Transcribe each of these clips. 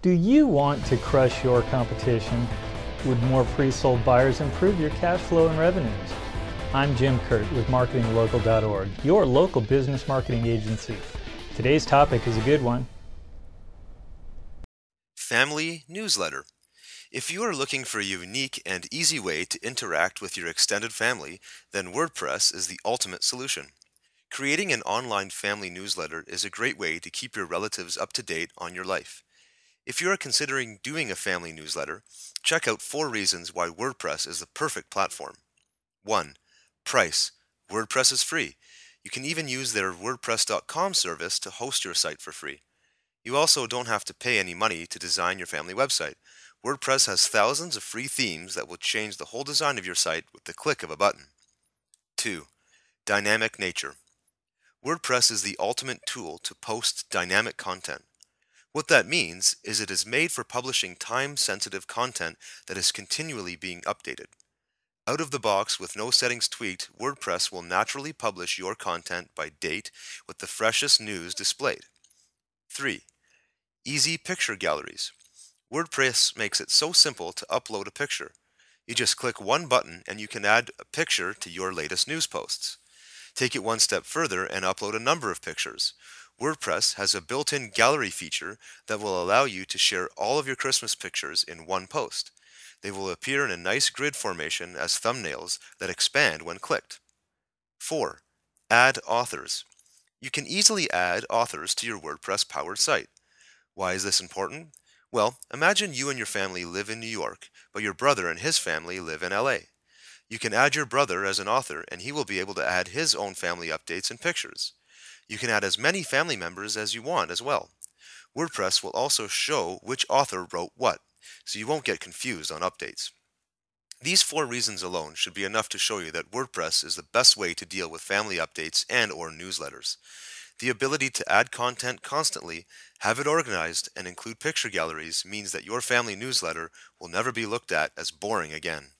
Do you want to crush your competition with more pre-sold buyers, improve your cash flow and revenues? I'm Jim Kurt with MarketingLocal.org, your local business marketing agency. Today's topic is a good one. Family Newsletter. If you are looking for a unique and easy way to interact with your extended family, then WordPress is the ultimate solution. Creating an online family newsletter is a great way to keep your relatives up to date on your life. If you are considering doing a family newsletter, check out 4 reasons why WordPress is the perfect platform. 1. Price. WordPress is free. You can even use their WordPress.com service to host your site for free. You also don't have to pay any money to design your family website. WordPress has thousands of free themes that will change the whole design of your site with the click of a button. 2. Dynamic nature. WordPress is the ultimate tool to post dynamic content. What that means is it is made for publishing time-sensitive content that is continually being updated. Out of the box with no settings tweaked, WordPress will naturally publish your content by date with the freshest news displayed. 3. Easy picture galleries. WordPress makes it so simple to upload a picture. You just click one button and you can add a picture to your latest news posts. Take it one step further and upload a number of pictures. WordPress has a built-in gallery feature that will allow you to share all of your Christmas pictures in one post. They will appear in a nice grid formation as thumbnails that expand when clicked. 4. Add authors. You can easily add authors to your WordPress-powered site. Why is this important? Well, imagine you and your family live in New York, but your brother and his family live in LA. You can add your brother as an author, and he will be able to add his own family updates and pictures. You can add as many family members as you want as well. WordPress will also show which author wrote what, so you won't get confused on updates. These 4 reasons alone should be enough to show you that WordPress is the best way to deal with family updates and/or newsletters. The ability to add content constantly, have it organized, and include picture galleries means that your family newsletter will never be looked at as boring again.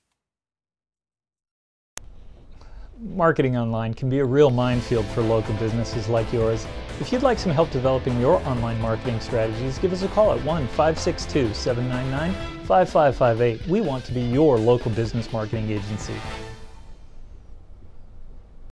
Marketing online can be a real minefield for local businesses like yours. If you'd like some help developing your online marketing strategies, give us a call at 1-562-799-5558. We want to be your local business marketing agency.